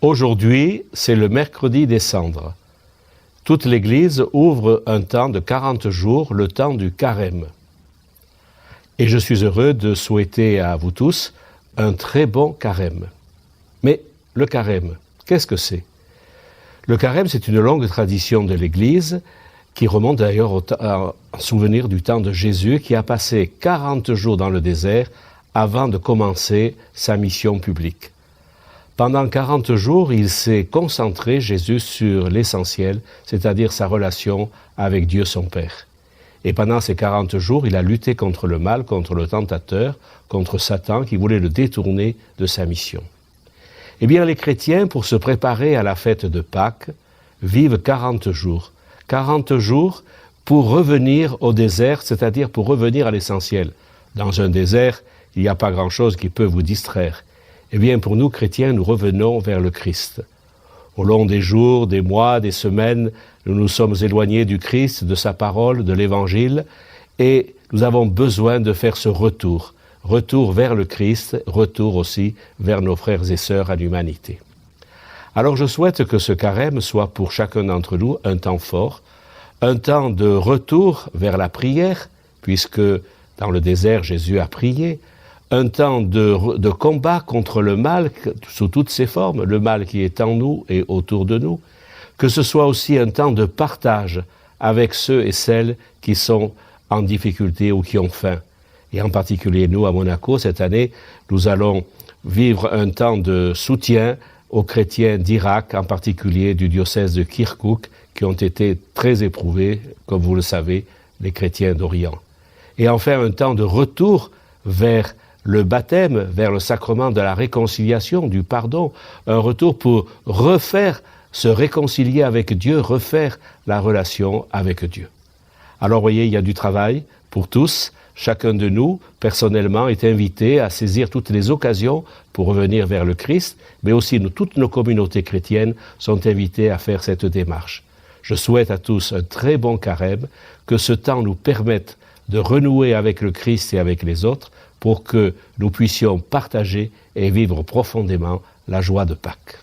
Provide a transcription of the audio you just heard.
Aujourd'hui, c'est le mercredi des cendres. Toute l'Église ouvre un temps de 40 jours, le temps du carême. Et je suis heureux de souhaiter à vous tous un très bon carême. Mais le carême, qu'est-ce que c'est? Le carême, c'est une longue tradition de l'Église qui remonte d'ailleurs en souvenir du temps de Jésus qui a passé 40 jours dans le désert avant de commencer sa mission publique. Pendant 40 jours, il s'est concentré, Jésus, sur l'essentiel, c'est-à-dire sa relation avec Dieu son Père. Et pendant ces 40 jours, il a lutté contre le mal, contre le tentateur, contre Satan qui voulait le détourner de sa mission. Eh bien, les chrétiens, pour se préparer à la fête de Pâques, vivent 40 jours. 40 jours pour revenir au désert, c'est-à-dire pour revenir à l'essentiel. Dans un désert, il n'y a pas grand-chose qui peut vous distraire. Eh bien, pour nous, chrétiens, nous revenons vers le Christ. Au long des jours, des mois, des semaines, nous nous sommes éloignés du Christ, de sa parole, de l'Évangile, et nous avons besoin de faire ce retour. Retour vers le Christ, retour aussi vers nos frères et sœurs à l'humanité. Alors je souhaite que ce carême soit pour chacun d'entre nous un temps fort, un temps de retour vers la prière, puisque dans le désert, Jésus a prié, un temps de combat contre le mal sous toutes ses formes, le mal qui est en nous et autour de nous, que ce soit aussi un temps de partage avec ceux et celles qui sont en difficulté ou qui ont faim. Et en particulier nous, à Monaco, cette année, nous allons vivre un temps de soutien aux chrétiens d'Irak, en particulier du diocèse de Kirkouk, qui ont été très éprouvés, comme vous le savez, les chrétiens d'Orient. Et enfin, un temps de retour vers le baptême, vers le sacrement de la réconciliation, du pardon, un retour pour se réconcilier avec Dieu, refaire la relation avec Dieu. Alors, voyez, il y a du travail pour tous. Chacun de nous, personnellement, est invité à saisir toutes les occasions pour revenir vers le Christ, mais aussi toutes nos communautés chrétiennes sont invitées à faire cette démarche. Je souhaite à tous un très bon carême, que ce temps nous permette de renouer avec le Christ et avec les autres pour que nous puissions partager et vivre profondément la joie de Pâques.